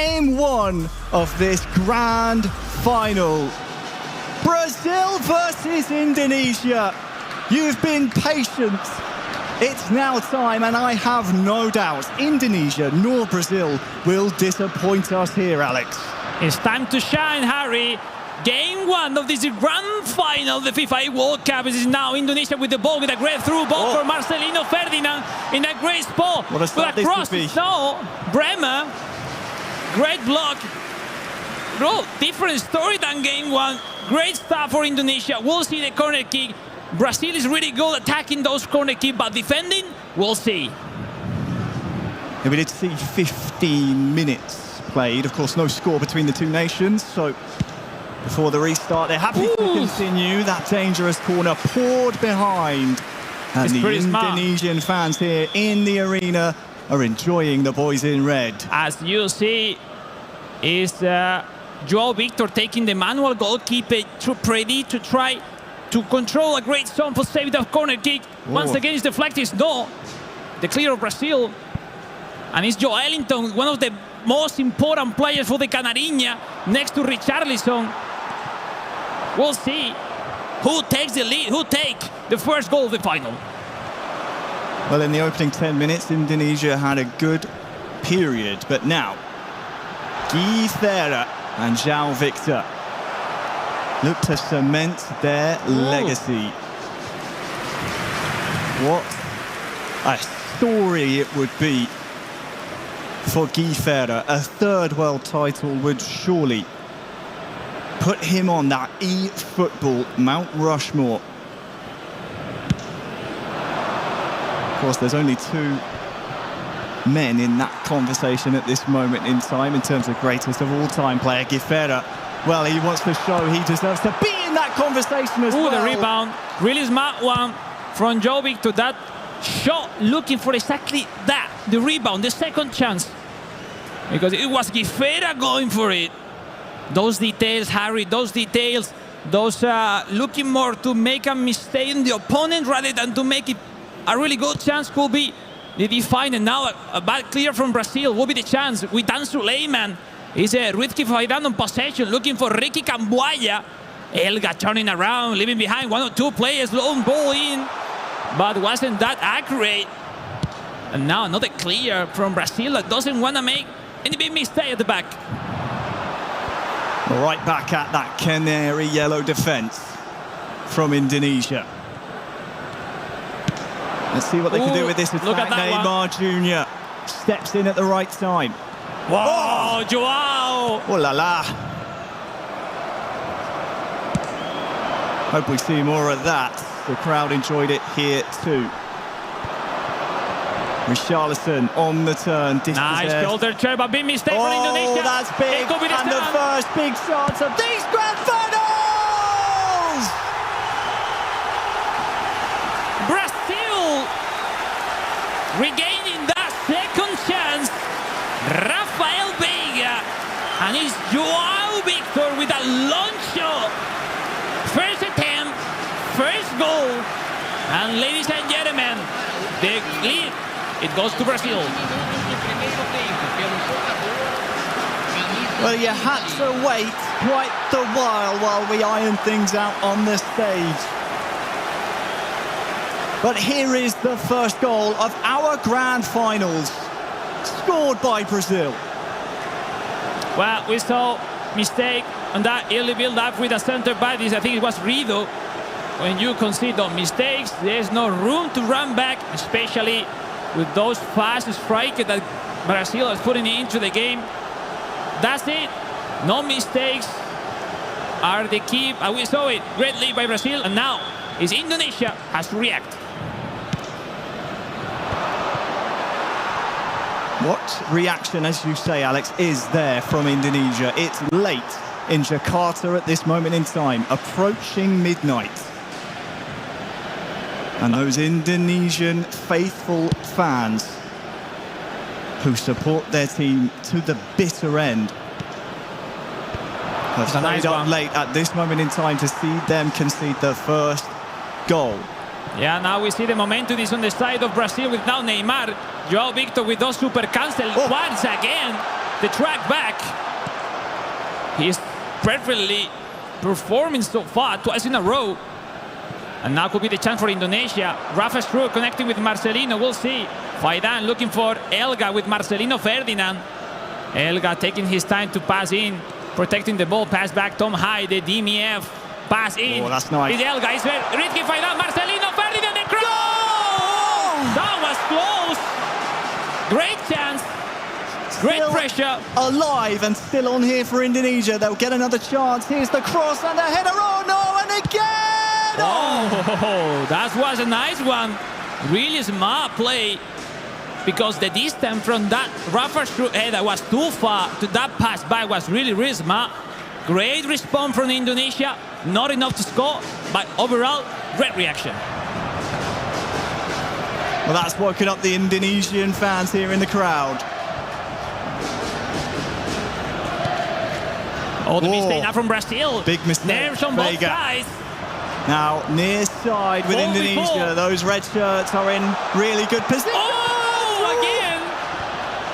game one of this grand final. Brazil versus Indonesia. You've been patient. It's now time, and I have no doubts Indonesia nor Brazil will disappoint us here, Alex. It's time to shine, Harry. Game one of this grand final, the FIFAe World Cup. This is now Indonesia with the ball, with a great through ball for Marcelino Ferdinand in a great spot. What a start this could be. No, Bremer, great block. Bro, different story than game one. Great start for Indonesia. We'll see the corner kick. Brazil is really good attacking those corner kicks, but defending, we'll see. Yeah, we did see 15 minutes played. Of course, no score between the two nations, so before the restart, they're happy to continue. That dangerous corner poured behind. And the Indonesian fans here in the arena are enjoying the boys in red. As you see, is Joao Victor taking the manual goalkeeper to ready to try to control a great zone for save the corner kick. Once again, it's deflected. No, the clear of Brazil. And it's Joe Ellington, one of the most important players for the Canarinha, next to Richarlison. We'll see who takes the lead, who takes the first goal of the final. Well, in the opening 10 minutes, Indonesia had a good period. But now, Guifera and Joao Victor look to cement their legacy. What a story it would be for Guifera. A third world title would surely put him on that eFootball Mount Rushmore. Of course, there's only two men in that conversation at this moment in time in terms of greatest of all-time player. Guifera, well, he wants to show he deserves to be in that conversation as well. The rebound. Really smart one from Joao Victor. That shot looking for exactly that, the rebound, the second chance. Because it was Guifera going for it. Those details, Harry, those details, those looking more to make a mistake in the opponent rather than to make it a really good chance could be the define. And now a bad clear from Brazil will be the chance with Dan Suleiman. Is Ritki Faidan on possession, looking for Ricky Cambuaya. Elga turning around, leaving behind one or two players, long ball in, but wasn't that accurate. And now another clear from Brazil that doesn't want to make any big mistake at the back. Right back at that canary yellow defence from Indonesia. Let's see what they can do with this attack. Neymar Jr. steps in at the right time. Wow, Joao! Oh la la! Hope we see more of that. The crowd enjoyed it here too. Richarlison on the turn. Nice shoulder turn, but big mistake for Indonesia. Oh, that's big. And the first big chance of these grand finals! Brazil regaining that second chance. Rafael Veiga, and it's Joao Victor with a long shot. First attempt, first goal, and ladies and gentlemen, the lead, it goes to Brazil. Well, you had to wait quite the while we iron things out on the stage. But here is the first goal of our grand finals, scored by Brazil. Well, we saw mistake on that early build-up with the center back. I think it was Rido. When you concede those mistakes, there's no room to run back, especially with those fast strikers that Brazil is putting into the game. That's it. No mistakes are the key. And we saw it. Great lead by Brazil. And now is Indonesia has to react. What reaction, as you say, Alex, is there from Indonesia? It's late in Jakarta at this moment in time, approaching midnight. And those Indonesian faithful fans who support their team to the bitter end have stayed up late at this moment in time to see them concede the first goal. Yeah, now we see the momentum is on the side of Brazil with now Neymar. Joao Victor with those super cancel once again. the track back. He's perfectly performing so far, twice in a row. And now could be the chance for Indonesia. Rafa Struhl connecting with Marcelino, we'll see. Faidan looking for Elga with Marcelino Ferdinand. Elga taking his time to pass in, protecting the ball, pass back, Tom High, the DMF, pass in. Oh, that's nice. It's Elga, it's Rizky Faidan, Marcelino Ferdinand, the cross! That was close. Great chance. Great pressure. Alive and still on here for Indonesia. They'll get another chance. Here's the cross and the header. Oh no, and again! Oh, that was a nice one. Really smart play. Because the distance from that Rafa header was too far to that pass back was really, really smart. Great response from Indonesia. Not enough to score, but overall, great reaction. Well, that's woken up the Indonesian fans here in the crowd. Oh, the mistake now from Brazil. Big mistake. Nerves on both sides. Now, near side with Indonesia. Those red shirts are in really good position. Oh, again.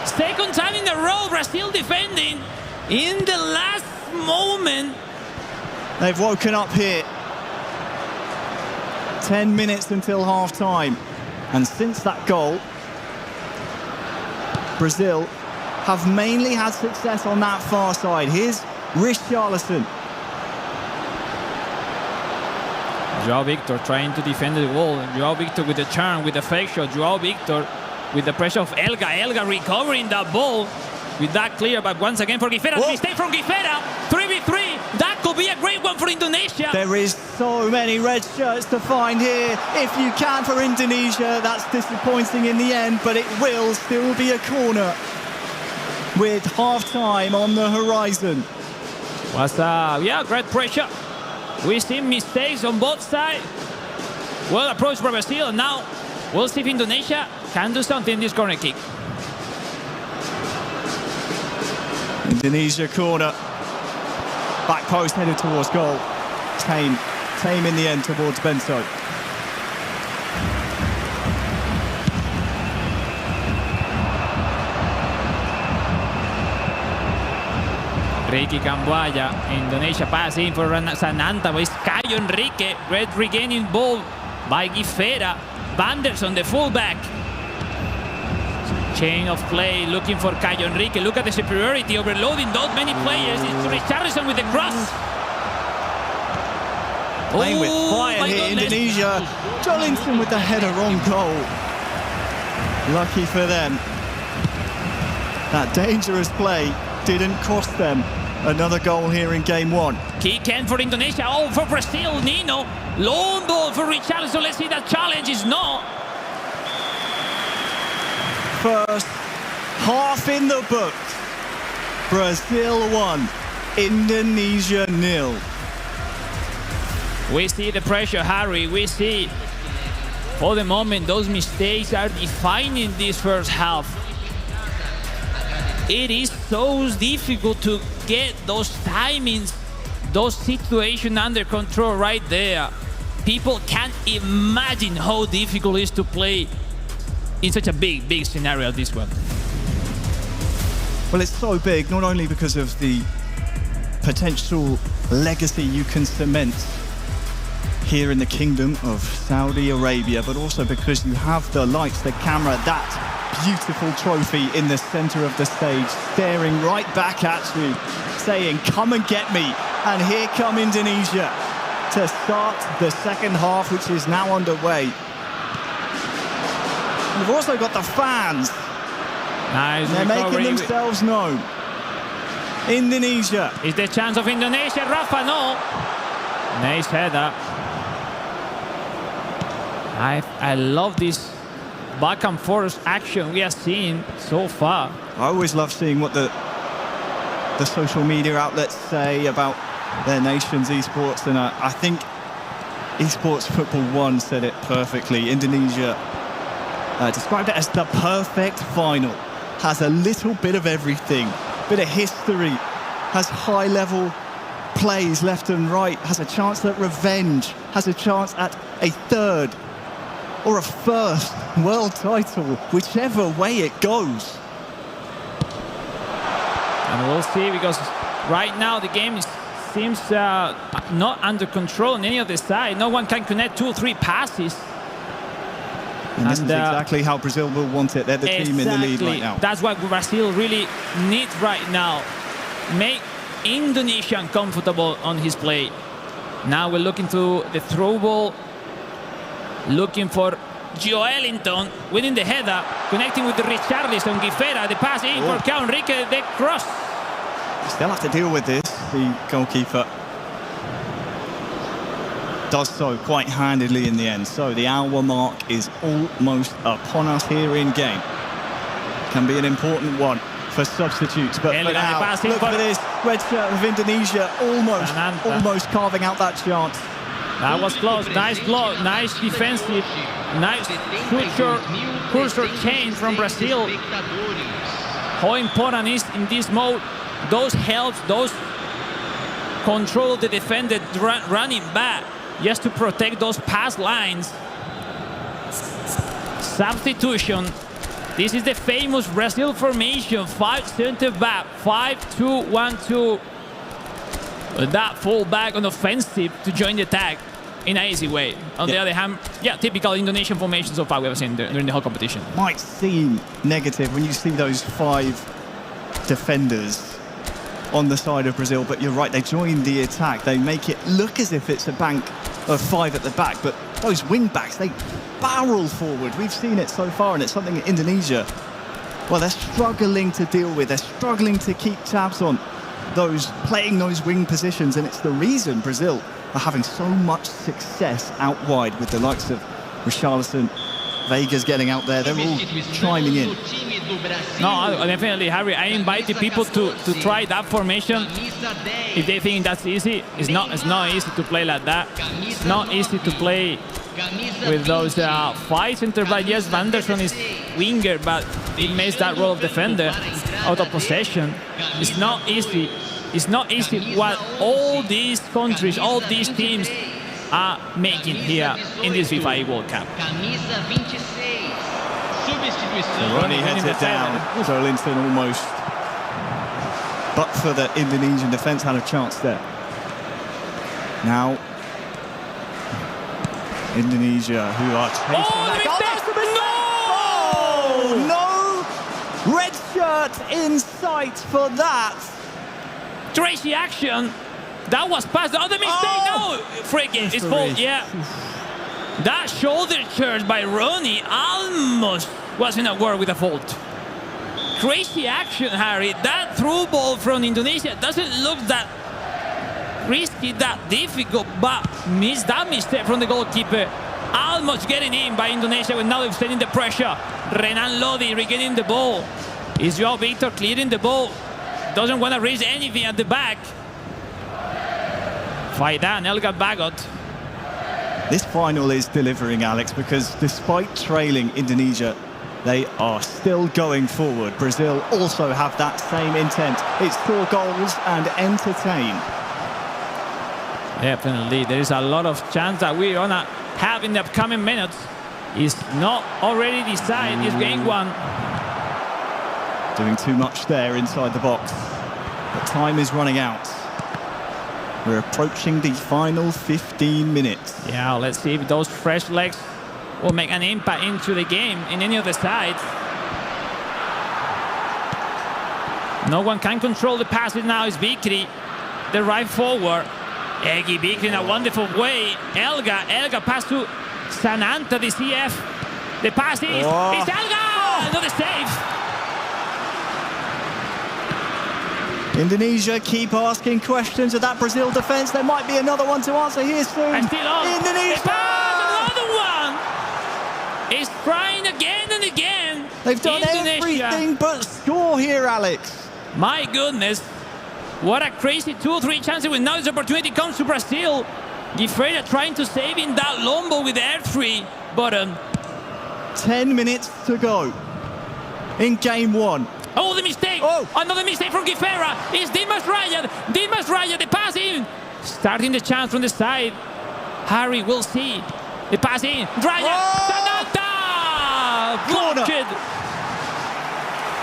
Second time in a row, Brazil defending in the last moment. They've woken up here. 10 minutes until half-time. And since that goal, Brazil have mainly had success on that far side. Here's Richarlison. João Victor trying to defend the wall. João Victor with the turn, with the fake shot. João Victor with the pressure of Elga. Elga recovering that ball with that clear, but once again for Guifera. Mistake from Guifera. 3v3. That could be a great one for Indonesia. There is so many red shirts to find here. If you can for Indonesia, that's disappointing in the end, but it will still be a corner with half-time on the horizon. What's up? Yeah, great pressure. We see mistakes on both sides. Well approached by Brazil. Now we'll see if Indonesia can do something in this corner kick. Indonesia corner. Back post headed towards goal. Tame in the end towards Bento. Ricky Camboya, Indonesia passing for Sananta, but it's Caio Enrique, red regaining ball by Guifera. Banderson, the fullback. Chain of play, looking for Caio Enrique. Look at the superiority, overloading those many players. It's Richarlison with the cross. Playing with fire here, Indonesia. Jolinson with the header on goal. Lucky for them. That dangerous play didn't cost them another goal here in game one. Kick in for Indonesia. Oh, for Brazil, Nino. Long ball for Richarlison. Let's see that challenge is no. First half in the books. Brazil 1, Indonesia 0. We see the pressure, Harry. We see for the moment those mistakes are defining this first half. It is so difficult to get those timings, those situations under control right there. People can't imagine how difficult it is to play in such a big scenario as this one. Well, it's so big, not only because of the potential legacy you can cement here in the Kingdom of Saudi Arabia, but also because you have the lights, the camera, that beautiful trophy in the center of the stage, staring right back at you, saying, come and get me. And here come Indonesia to start the second half, which is now underway. You've also got the fans. Nice. They're making themselves known. Indonesia. Is the chance of Indonesia, Rafa? No. Nice header. I love this back and forth action we are seeing so far. I always love seeing what the social media outlets say about their nation's esports, and I think Esports Football 1 said it perfectly. Indonesia described it as the perfect final. Has a little bit of everything, bit of history, has high-level plays left and right, has a chance at revenge, has a chance at a third or a first world title, whichever way it goes. And we'll see, because right now the game seems not under control on any of the side. No one can connect 2 or 3 passes. And this is exactly how Brazil will want it. They're the team in the lead right now. That's what Brazil really needs right now. Make Indonesia uncomfortable on his play. Now we're looking to the throw ball. Looking for Joelinton winning the header, connecting with the Richarlison. Guifera, the pass in for Cao Enrique, the cross. Still have to deal with this. The goalkeeper does so quite handedly in the end. So the hour mark is almost upon us here in game. Can be an important one for substitutes, but for now, look for this red shirt of Indonesia almost carving out that chance. That was close. Nice block, nice defensive, nice cursor change from Brazil. How important is in this mode? Those helps, those control the defender running back just to protect those pass lines. Substitution. This is the famous Brazil formation. 5 center back, 5-2-1-2. That fall back on offensive to join the attack in an easy way. On the other hand, typical Indonesian formation so far we have seen during the whole competition. Might seem negative when you see those 5 defenders on the side of Brazil, but you're right, they join the attack. They make it look as if it's a bank of 5 at the back, but those wing backs, they barrel forward. We've seen it so far, and it's something that Indonesia, well, they're struggling to deal with. They're struggling to keep tabs on playing those wing positions, and it's the reason Brazil are having so much success out wide with the likes of Richarlison, Vega's getting out there. They're all chiming in. No, definitely, Harry. I invited people to try that formation if they think that's easy. It's not easy to play like that. It's not easy to play with those 5 center back. Yes, Vanderson is winger, but it makes that role of defender out of possession. It's not easy. It's not easy what all these countries, all these teams are making here in this FIFAe World Cup. Ronnie heads it down. Joelinton almost, but for the Indonesian defence, had a chance there. Now Indonesia, who are chasing no red shirt in sight for that. Crazy action. That was past the other mistake. No, freaking, it's fault. Yeah, that shoulder charge by Ronnie almost wasn't a word with a fault. Crazy action, Harry. That through ball from Indonesia doesn't look that risky, that difficult, but missed that mistake from the goalkeeper. Almost getting in by Indonesia, with now extending the pressure. Renan Lodi regaining the ball. Is Joao Victor clearing the ball? Doesn't want to raise anything at the back. Faidan, Elgar Bagot. This final is delivering, Alex, because despite trailing Indonesia, they are still going forward. Brazil also have that same intent. It's score goals and entertain. Definitely, there is a lot of chance that we're gonna have in the upcoming minutes. It's not already decided. It's game 1. Doing too much there inside the box. But time is running out. We're approaching the final 15 minutes. Yeah, let's see if those fresh legs will make an impact into the game in any of the sides. No one can control the passes now. It's Bikri, the right forward. Egi Bikri in a wonderful way. Elga pass to Sananta, the CF. The pass is, it's Elga! Another save. Indonesia keep asking questions of that Brazil defence. There might be another one to answer here soon. And still on. Indonesia! Another one! It's trying again and again. They've done everything but score here, Alex. My goodness. What a crazy 2 or 3 chances when now this opportunity comes to Brazil. Guifera trying to save in that Lombo with the R3 button. 10 minutes to go in game 1. Oh, the mistake! Another mistake from Guifera. It's Dimas Raya, the pass in. Starting the chance from the side. Harry, we'll see. The pass in. Raya! Sananta! Corner. Blocked.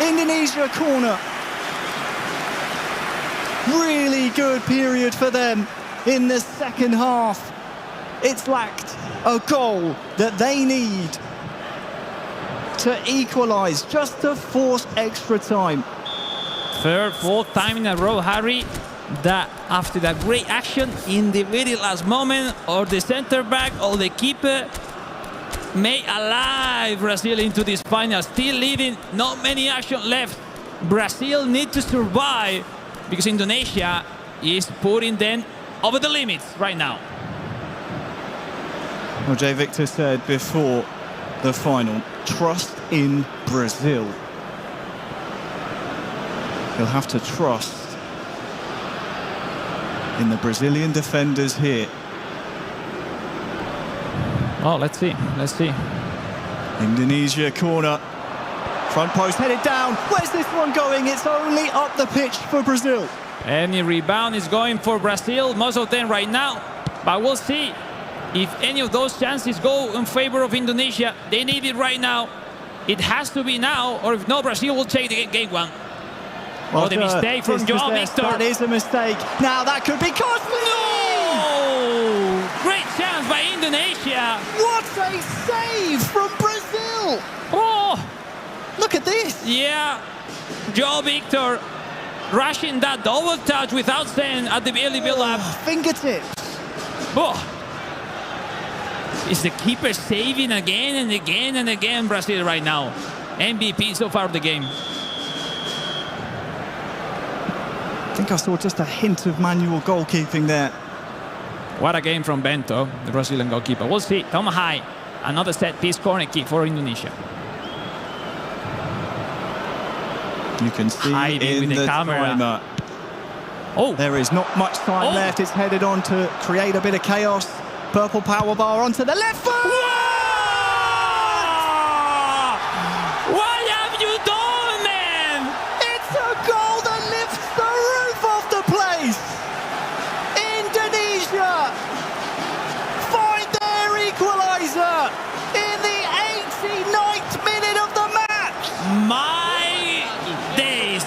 Indonesia corner. really good period for them in the second half. It's lacked a goal that they need to equalise, just to force extra time. Third, fourth time in a row, Harry, that after that great action in the very last moment, or the centre back or the keeper made alive Brazil into this final. Still leading, not many action left. Brazil need to survive because Indonesia is putting them over the limits right now. Well, Jay Victor said before the final, trust in Brazil. He'll have to trust in the Brazilian defenders here. Oh, let's see. Indonesia corner. Front post headed down. Where's this one going? It's only up the pitch for Brazil. Any rebound is going for Brazil, most of them right now. But we'll see if any of those chances go in favor of Indonesia. They need it right now. It has to be now, or if no, Brazil will take the game one. Well, the mistake from João Victor. That is a mistake. Now that could be costly. No! Great chance by Indonesia. What a save from Brazil. Oh! Look at this. Yeah. João Victor rushing that double touch without saying at the early build-up. Fingertips. Oh. Is the keeper saving again and again and again, Brazil right now. MVP so far of the game. I think I saw just a hint of manual goalkeeping there. What a game from Bento, the Brazilian goalkeeper. We'll see. Tom High, another set-piece corner kick for Indonesia. You can see Hiding in with the camera. timer. Oh, There is not much time left. It's headed on to create a bit of chaos. Purple power bar onto the left foot. Whoa! What have you done, man? It's a goal that lifts the roof off the place. Indonesia find their equaliser in the 89th minute of the match. My days.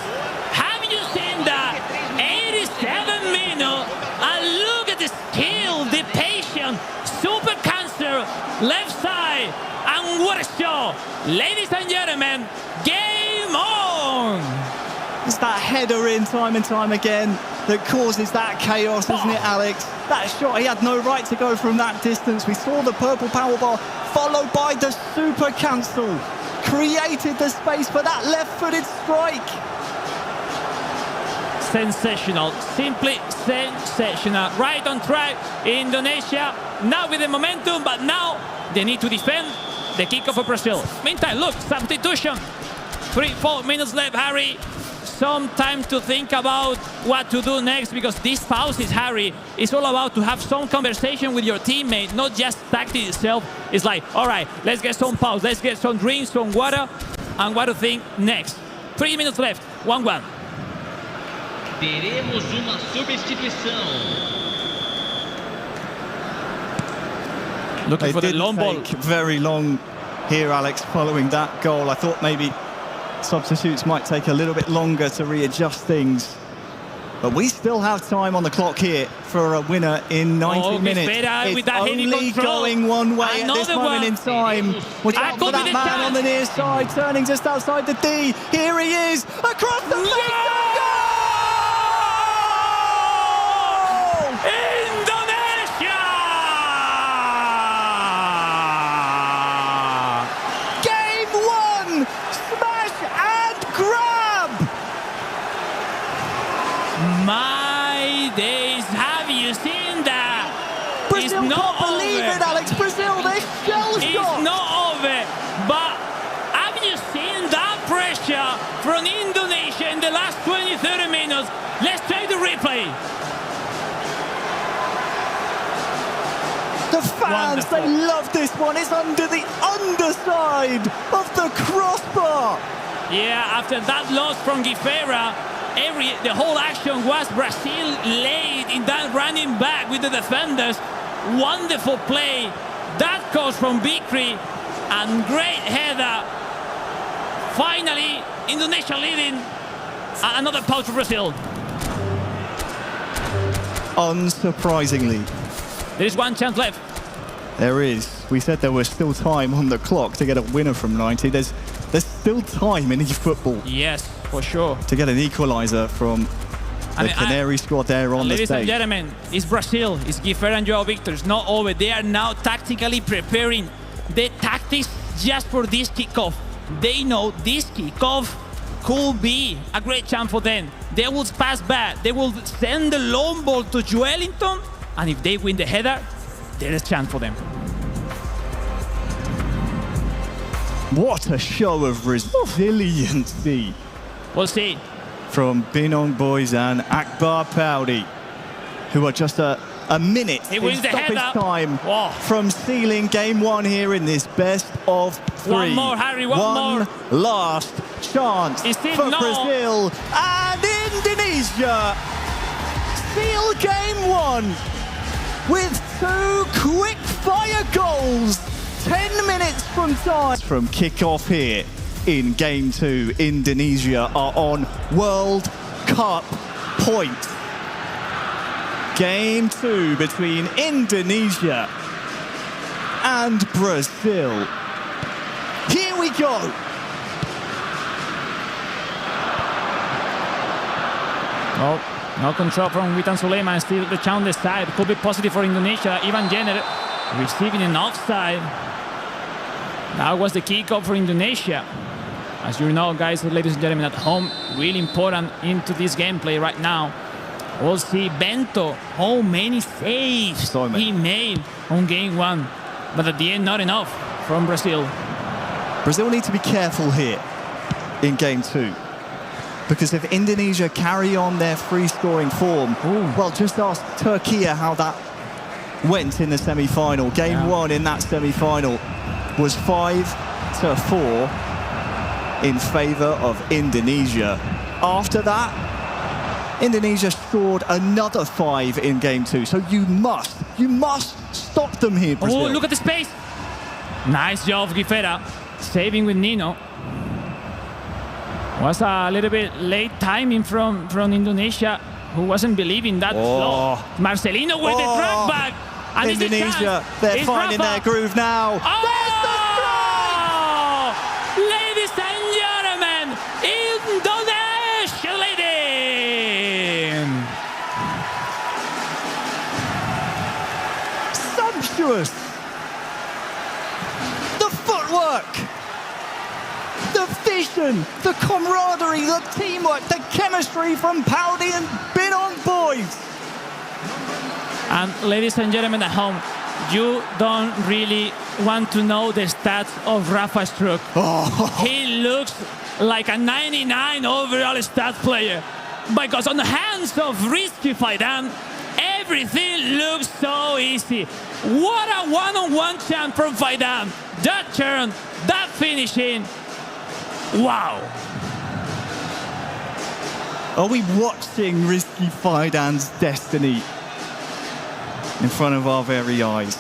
Have you seen that? 87 minutes. And look at the skill, the patience. Super cancer, left side. And what a show. Ladies and gentlemen, game on. It's that header in time and time again that causes that chaos, isn't it, Alex? That shot, he had no right to go from that distance. We saw the purple power bar followed by the super cancel. Created the space for that left-footed strike. Sensational, simply sensational. Right on track, Indonesia now with the momentum, but now they need to defend the kickoff for Brazil. Meantime, look, substitution. 3-4 minutes left, Harry. Some time to think about what to do next, because these pauses, Harry, is all about to have some conversation with your teammate, not just tactics itself. It's like, all right, let's get some pause, let's get some drinks, some water, and what to think next. 3 minutes left, 1-1. Teremos uma substituição. Looking for the long ball. Very long here, Alex, following that goal. I thought maybe substitutes might take a little bit longer to readjust things. But we still have time on the clock here for a winner in 90 minutes. It's with that only going one way at this moment in time. Watch out for that man on the near side, turning just outside the D. Here he is, across the face. Indonesia! Game one, smash and grab. My days, have you seen that? Brazil It's not can't believe over. it, Alex. Brazil, they're shell-shocked. It's not over. But have you seen that pressure from Indonesia in the last 20-30 minutes? Let's take the replay. The fans, Wonderful. they love this one. It's under the underside of the crossbar. Yeah, after that loss from Gifera, the whole action was Brazil late in that running back with the defenders. Wonderful play. That comes from Bikri and great header. Finally, Indonesia leading. Another pause for Brazil. Unsurprisingly. There is one chance left. There is. We said there was still time on the clock to get a winner from 90. There's still time in eFootball Yes, for sure. to get an equaliser from the Canary squad there on the Ladies and stage. gentlemen, it's Brazil. It's Gifera and João Victor. It's not over. They are now tactically preparing the tactics just for this kickoff. They know this kickoff could be a great chance for them. They will pass back. They will send the long ball to Joelinton. And if they win the header, there is a chance for them. What a show of resiliency We'll see. from Binong Boys and Akbar Paudi, who are just a minute He in wins the stoppage header. time Whoa. from sealing game one here in this best of three. One more, Harry, one more. Last chance Is it for no? Brazil and Indonesia seal game one with two quick-fire goals. 10 minutes from time. From kick-off here in game two, Indonesia are on World Cup points. Game two between Indonesia and Brazil. Here we go. Oh, no control from Witan Suleiman. Still the chance on the side. Could be positive for Indonesia. Ivan Jenner receiving an offside. That was the kickoff for Indonesia. As you know, guys, ladies and gentlemen at home, really important into this gameplay right now. We'll see Bento, how many saves So many. he made on game one. But at the end, not enough from Brazil. Brazil need to be careful here in game two. Because if Indonesia carry on their free-scoring form, well, just ask Turkey how that went in the semi-final. Game one in that semi-final was 5-4 in favour of Indonesia. After that, Indonesia scored another 5 in game two. So you must stop them here, Brazil. Oh, look at the space. Nice job, Gifera. Saving with Nino. Was a little bit late timing from Indonesia, who wasn't believing that slow. Marcelino with the track back. And Indonesia, they're finding their groove now. Oh! There's the strike! Ladies and gentlemen, Indonesia leading. Sumptuous. The footwork. The vision, the camaraderie, the teamwork, the chemistry from Paudi and Binong Boys. And ladies and gentlemen at home, you don't really want to know the stats of Rafa Struck. He looks like a 99 overall stats player. Because on the hands of Risky Faidan, everything looks so easy. What a one-on-one chance from Faidan. That turn, that finishing. Wow. Are we watching Risky Faidan's destiny in front of our very eyes?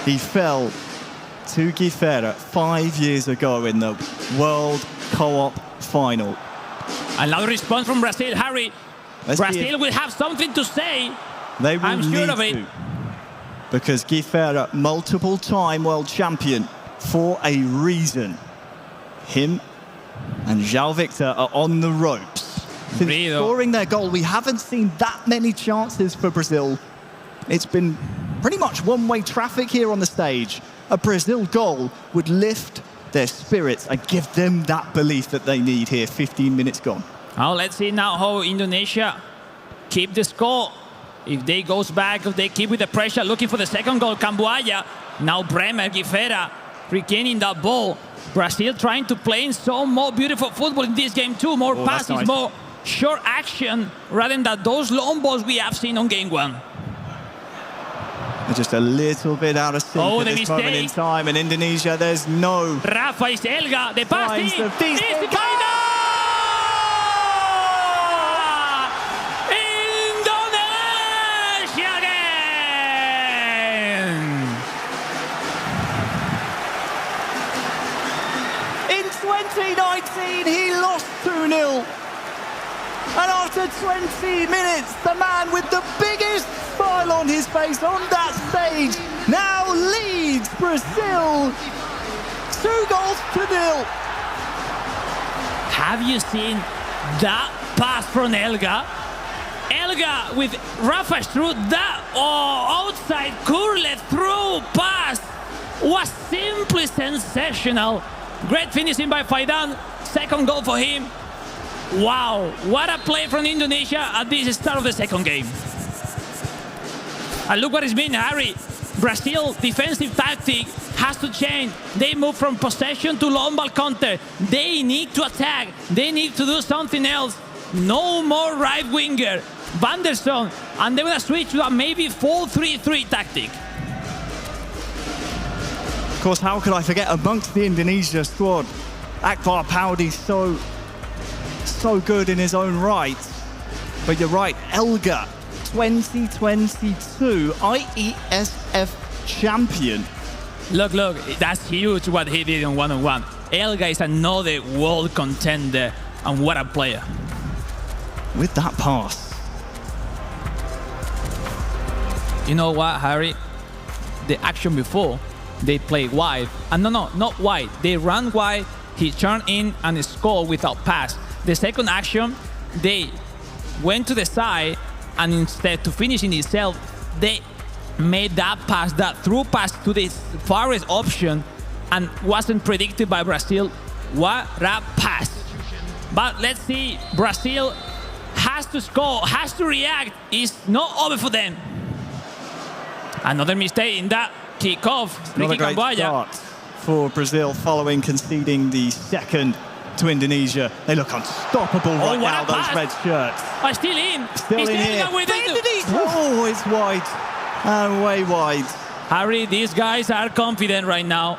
He fell to Gifera 5 years ago in the World Co-op final. Another response from Brazil, Harry. Brazil will have something to say. They will I'm sure need of it. to. Because Gifera, multiple-time world champion for a reason. Him and João Victor are on the ropes. Since scoring their goal, we haven't seen that many chances for Brazil. It's been pretty much one-way traffic here on the stage. A Brazil goal would lift their spirits and give them that belief that they need here. 15 minutes gone. Now let's see now how Indonesia keep the score. If they goes back, if they keep with the pressure, looking for the second goal, Camboaya. Now Bremer, Gifera, regaining that ball. Brazil trying to play in so more beautiful football in this game too. More passes, nice. more short action, rather than those long balls we have seen on game one. They're just a little bit out of sync at The this moment in mistake. time. And Indonesia, there's no... Rafa is Elga, the pass Finds the feast. Indonesia again! In 2019, he lost 2-0. And after 20 minutes, the man with the biggest smile on his face on that stage now leads Brazil 2-0. Have you seen that pass from Elga? Elga with Rafa through that outside curled through pass was simply sensational. Great finishing by Faidan. Second goal for him. Wow, what a play from Indonesia at the start of the second game. And look what it's been, Harry. Brazil defensive tactic has to change. They move from possession to long ball counter. They need to attack. They need to do something else. No more right winger. Vanderson. And they're going to switch to a maybe 4-3-3 tactic. Of course, how could I forget amongst the Indonesia squad, Akbar Paudi so good in his own right. But you're right, Elga, 2022 IESF champion. Look, that's huge what he did in one-on-one. Elga is another world contender, and what a player. With that pass. You know what, Harry? The action before, they played wide. And no, not wide. They ran wide, he turned in and scored without pass. The second action, they went to the side, and instead to finish in itself, they made that pass, that through pass to the farthest option, and wasn't predicted by Brazil. What a pass. But let's see, Brazil has to score, has to react. It's not over for them. Another mistake in that kickoff. Not a great start for Brazil following conceding the second to Indonesia. They look unstoppable right now, those red shirts. Still in. Still in here. Oh, it's wide. And way wide. Harry, these guys are confident right now.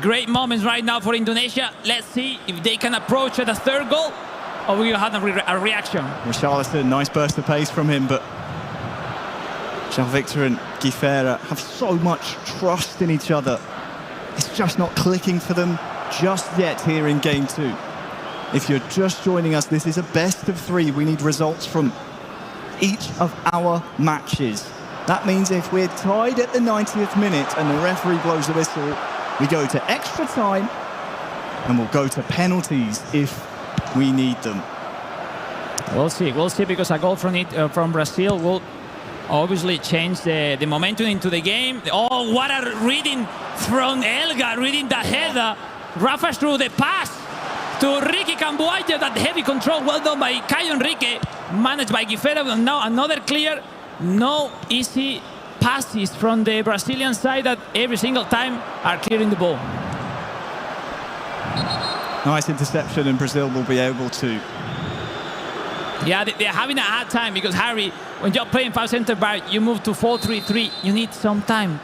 Great moments right now for Indonesia. Let's see if they can approach at the third goal, or we will have a reaction. Richarlison, nice burst of pace from him, but João Victor and Guifera have so much trust in each other. It's just not clicking for them just yet here in game 2. If you're just joining us, this is a best of 3. We need results from each of our matches. That means if we're tied at the 90th minute and the referee blows the whistle, we go to extra time and we'll go to penalties if we need them. We'll see, because a goal from Brazil will obviously change the momentum into the game. Oh, what a reading from Elga, reading that header. Rafa through the pass to Ricky Camboaja, that heavy control, well done by Caio Enrique, managed by Guifera. Now another clear. No easy passes from the Brazilian side that every single time are clearing the ball. Nice interception, and Brazil will be able to. Yeah, they're having a hard time because, Harry, when you're playing 5 center back, you move to 4-3-3. You need some time.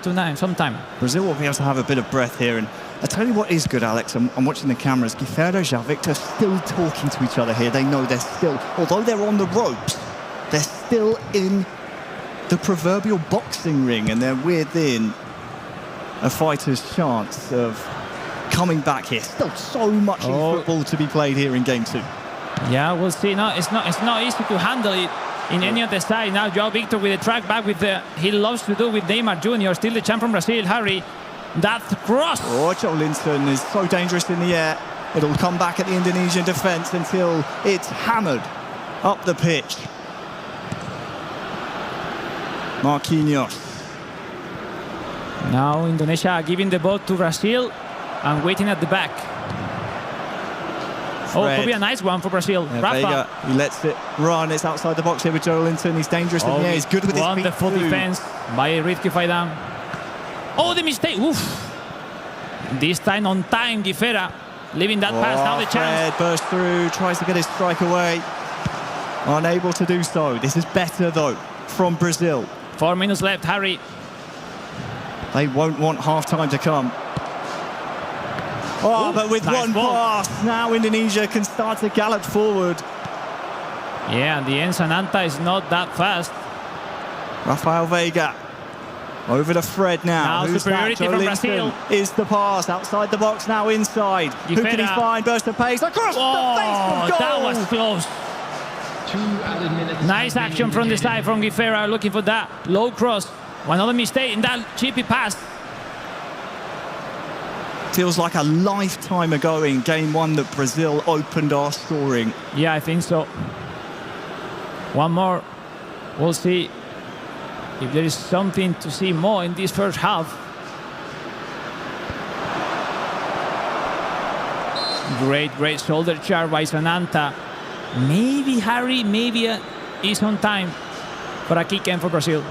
Brazil will be able to have a bit of breath here. And I tell you what is good, Alex. I'm watching the cameras. Guifera, João Victor still talking to each other here. They know they're still, although they're on the ropes, they're still in the proverbial boxing ring, and they're within a fighter's chance of coming back here. Still so much football to be played here in game 2. Yeah, we'll see. No, it's not easy to handle it in any of the side. Now João Victor with a track back with he loves to do with Neymar Jr., still the champ from Brazil. Harry, that cross. Oh, Jolinton is so dangerous in the air. It'll come back at the Indonesian defence until it's hammered up the pitch. Marquinhos. Now Indonesia giving the ball to Brazil and waiting at the back. Fred. Could be a nice one for Brazil. Yeah, Rafa. Vega, he lets it run. It's outside the box here with Jolinton. He's dangerous in the air. He's good with his feet. Wonderful defense by Rizky Faidan. Oh, the mistake. Oof. This time on time, Guifera leaving that pass. Now the chance. Fred bursts through, tries to get his strike away. Unable to do so. This is better, though, from Brazil. 4 minutes left, Harry. They won't want half-time to come. Oh, but with nice one pass, now Indonesia can start to gallop forward. Yeah, the end Sananta is not that fast. Rafael Vega over to Fred now. Who's superiority from Brazil. Is the pass outside the box, now inside. Who can he find? Burst of pace across the face of goal. That was close. Nice action from the side from Guifera, looking for that low cross. Another mistake in that chippy pass. Feels like a lifetime ago in game one that Brazil opened our scoring. Yeah, I think so. One more. We'll see if there is something to see more in this first half. Great shoulder charge by Sananta. Maybe Harry, is on time for a kick in for Brazil.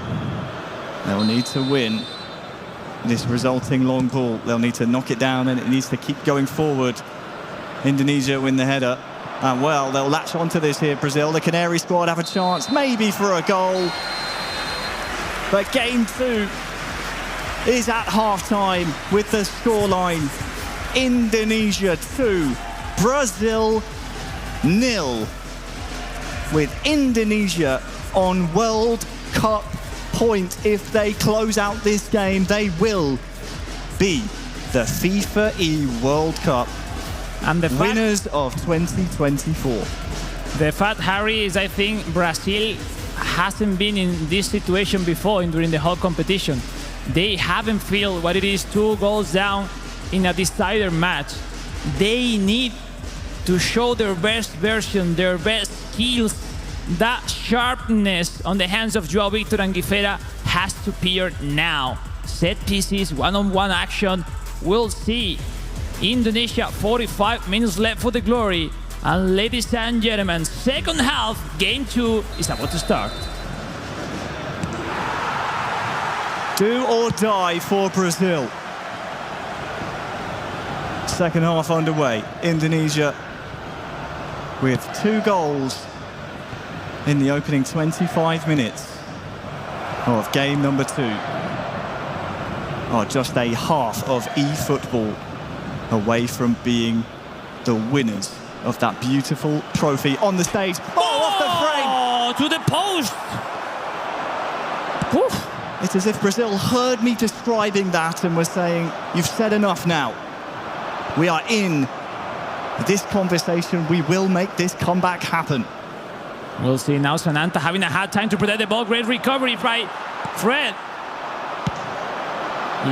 They'll need to win this resulting long ball. They'll need to knock it down and it needs to keep going forward. Indonesia win the header. And well, they'll latch onto this here, Brazil. The Canary squad have a chance, maybe for a goal. But game two is at half-time with the scoreline. Indonesia 2, Brazil 0. With Indonesia on World Cup point. If they close out this game, they will be the FIFAe World Cup and the winners of 2024. The fact, Harry, is I think Brazil hasn't been in this situation before during the whole competition. They haven't felt what it is 2 goals down in a decider match. They need to show their best version, their best skills. That sharpness on the hands of Joao Victor and Guifera has to appear now. Set pieces, one-on-one action. We'll see. Indonesia, 45 minutes left for the glory. And ladies and gentlemen, second half, game 2 is about to start. Do or die for Brazil. Second half underway. Indonesia with 2 goals in the opening 25 minutes of game number 2. Oh, just a half of eFootball away from being the winners of that beautiful trophy on the stage. Oh, off the frame! To the post! Whew. It's as if Brazil heard me describing that and was saying, you've said enough now. We are in this conversation. We will make this comeback happen. We'll see now. Sananta having a hard time to protect the ball. Great recovery by Fred.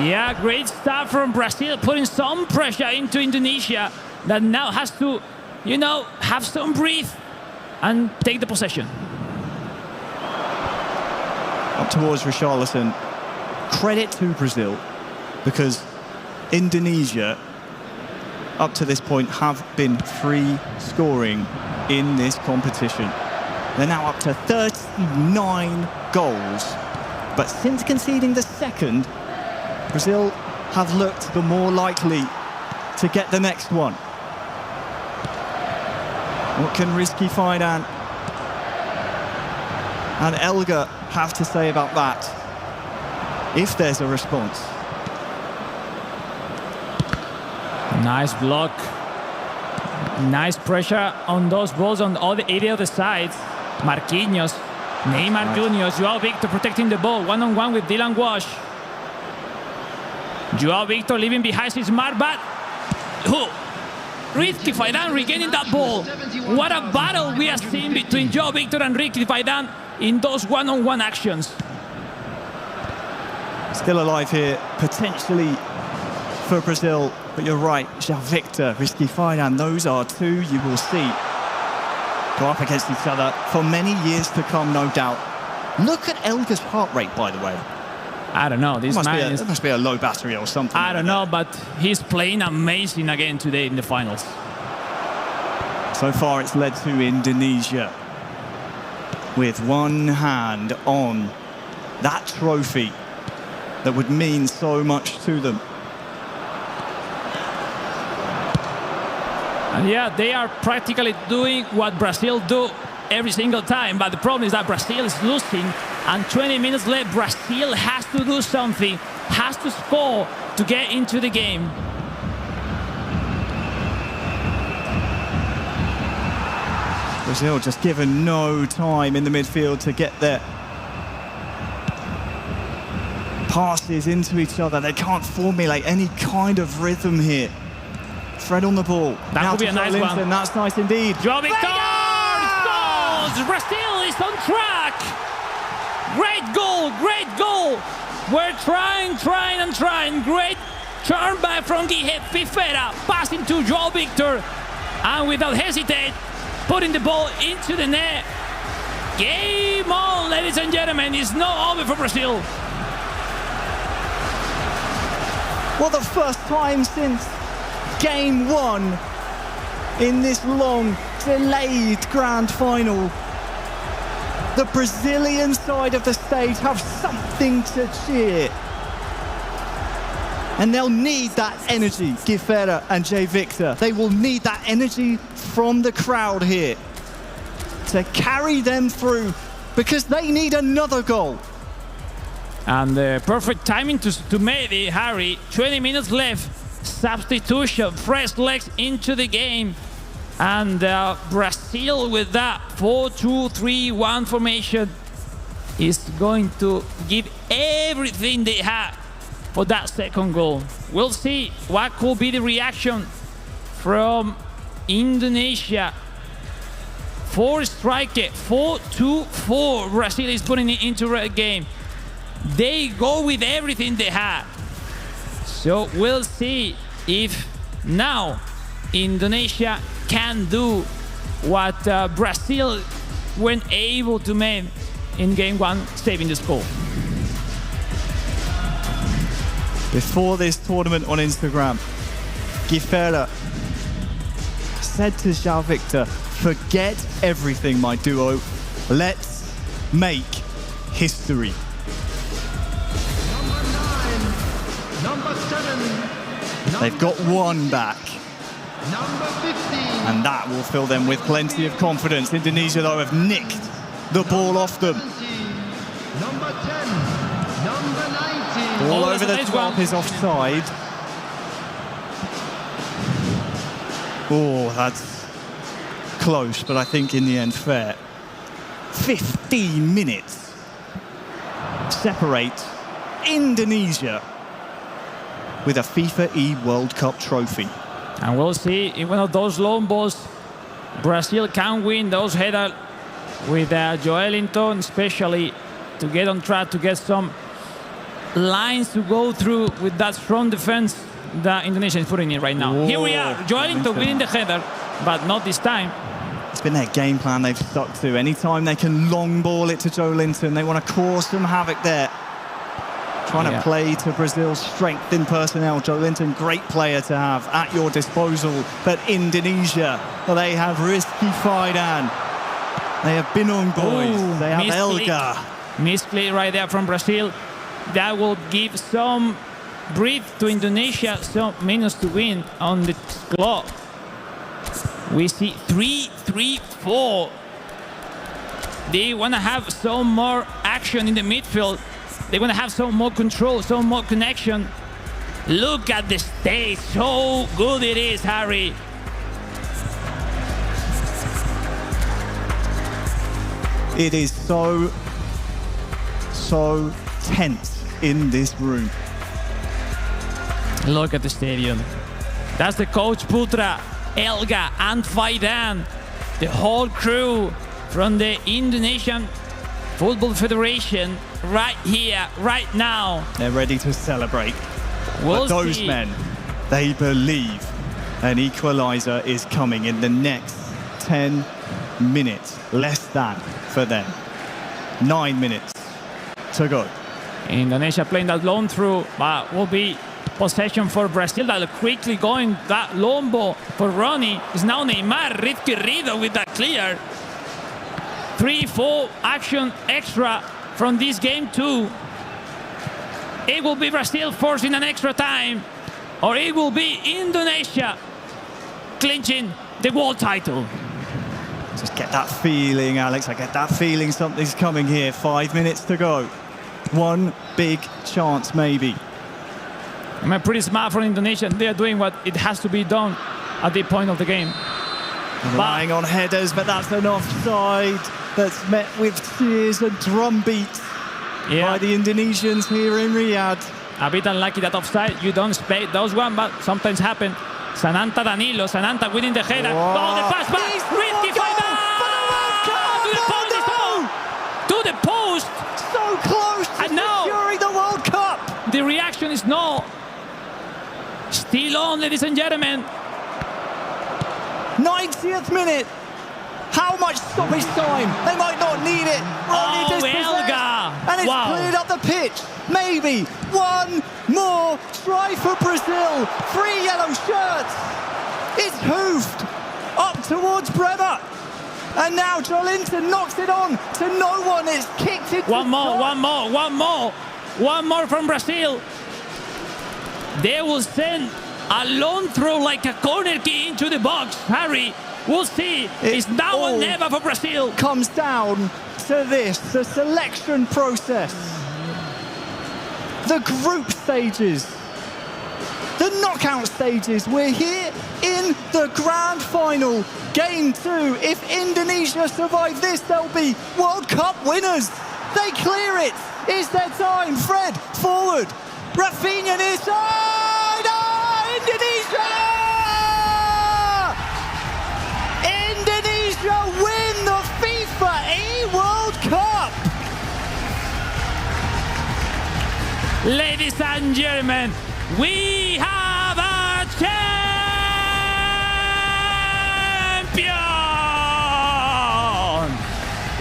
Yeah, great start from Brazil, putting some pressure into Indonesia that now has to, have some breath and take the possession. Up towards Richarlison. Credit to Brazil, because Indonesia, up to this point, have been free scoring in this competition. They're now up to 39 goals. But since conceding the second, Brazil have looked the more likely to get the next one. What can Rizky Fidan and Elga have to say about that, if there's a response? Nice block. Nice pressure on those balls on all the area of the sides. Marquinhos, Neymar Jr., Joao Victor protecting the ball, one-on-one with Dylan Wash. Joao Victor leaving behind his mark, but Rizky Fidan regaining that ball. What a battle we have seen between Joao Victor and Rizky Fidan in those one-on-one actions. Still alive here, potentially for Brazil, but you're right, Joao Victor, Rizky Fidan, those are 2 you will see go up against each other for many years to come, no doubt. Look at Elga's heart rate, by the way. I don't know. This man must be a low battery or something. I don't know, but he's playing amazing again today in the finals. So far, it's led to Indonesia with one hand on that trophy that would mean so much to them. And yeah, they are practically doing what Brazil do every single time, but the problem is that Brazil is losing, and 20 minutes left. Brazil has to do something, has to score to get into the game. Brazil just given no time in the midfield to get their passes into each other. They can't formulate any kind of rhythm here. Fred on the ball. That would be a nice one. That's nice indeed. Joao Victor scores! Brazil is on track. Great goal, great goal. We're trying. Great turn back from FIFAe, passing to João Victor, and without hesitate, putting the ball into the net. Game on, ladies and gentlemen. It's not over for Brazil. Well, the first time since game one in this long, delayed grand final, the Brazilian side of the stage have something to cheer. And they'll need that energy, Guifera and Jay Victor. They will need that energy from the crowd here to carry them through, because they need another goal. And the perfect timing to make it, Harry. 20 minutes left. Substitution, fresh legs into the game. And Brazil with that 4-2-3-1 formation is going to give everything they have for that second goal. We'll see what could be the reaction from Indonesia. 4 striker, 4-2-4. Brazil is putting it into a game. They go with everything they have. So we'll see if now Indonesia can do what Brazil weren't able to make in game one, saving the score. Before this tournament on Instagram, Guifera said to João Victor, "Forget everything, my duo. Let's make history." Number 7. They've got one back, Number 15. and that will fill them with plenty of confidence. Indonesia, though, have nicked the ball off them. Number 10. Number 19. All Oh, over the that's a nice top one. is offside. Oh, that's close, but I think in the end fair. 15 minutes separate Indonesia with a FIFA World Cup trophy. And we'll see if one of those long balls, Brazil can win those headers with Joelinton, especially to get on track, to get some lines to go through with that strong defense that Indonesia is putting in right now. Whoa. Here we are, Joelinton winning the header, but not this time. It's been their game plan they've stuck to. Anytime they can long ball it to Joelinton, they want to cause some havoc there. Trying to play to Brazil's strength in personnel. Joelinton, great player to have at your disposal. But Indonesia, well, they have Rizky Faidan. They have Binong boys. Ooh, They have misclick. Elga. Misplay right there from Brazil. That will give some breath to Indonesia, some minutes to win on the clock. We see 3-3-4. They want to have some more action in the midfield. They want to have some more control, some more connection. Look at the stage. So good it is, Harry. It is so tense in this room. Look at the stadium. That's the coach Putra, Elga and Faidan. The whole crew from the Indonesian Football Federation right here, right now. They're ready to celebrate. We'll But those see. men, they believe an equaliser is coming in the next 10 minutes. Less than for them. 9 minutes to go. Indonesia playing that long through, but will be possession for Brazil. That quickly going that long ball for Ronnie. It's now Neymar, Rizquierdo with that clear. 3-4 action extra from this game too. It will be Brazil forcing an extra time, or it will be Indonesia clinching the world title. Just get that feeling, Alex. I get that feeling something's coming here. 5 minutes to go. One big chance, maybe. I mean, pretty smart from Indonesia. They are doing what it has to be done at the point of the game. Relying on headers, but that's an offside that's met with cheers and drum beats by the Indonesians here in Riyadh. A bit unlucky that offside. You don't expect those one, but sometimes happen. Sananta Danilo, Sananta winning the header. Wow. Oh, the pass back. Rizky Faidan! To the post, it's on. the reaction is no. Still on, ladies and gentlemen. 90th minute. How much stoppage time? They might not need it. Oh, Elga. And it's Wow. cleared up the pitch. Maybe one more try for Brazil. 3 yellow shirts. It's hoofed up towards Bremer. And now Joelinton knocks it on to no one. It's kicked it. One more from Brazil. They will send a long throw like a corner kick into the box. Harry, we'll see. It's now or never for Brazil. Comes down to this, the selection process, the group stages, the knockout stages. We're here in the grand final. Game 2. If Indonesia survive this, they'll be World Cup winners. They clear it. It's their time. Fred forward. Rafinha near side. Oh, Indonesia! Indonesia win the FIFAe World Cup. Ladies and gentlemen, we have a champion!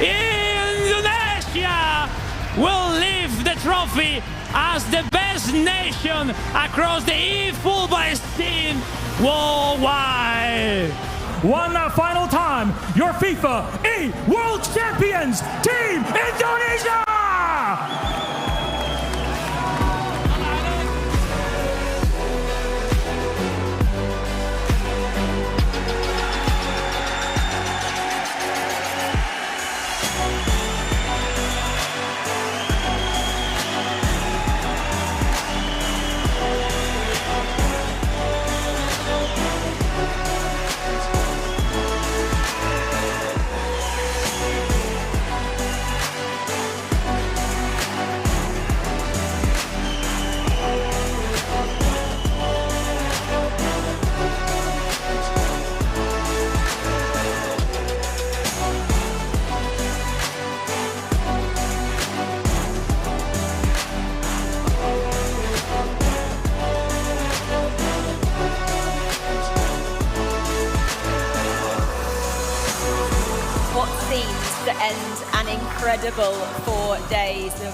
Indonesia will lift the trophy as the best nation across the eFootball scene worldwide. One final time, your FIFA E World Champions, Team Indonesia! What seems to end an incredible 4 days of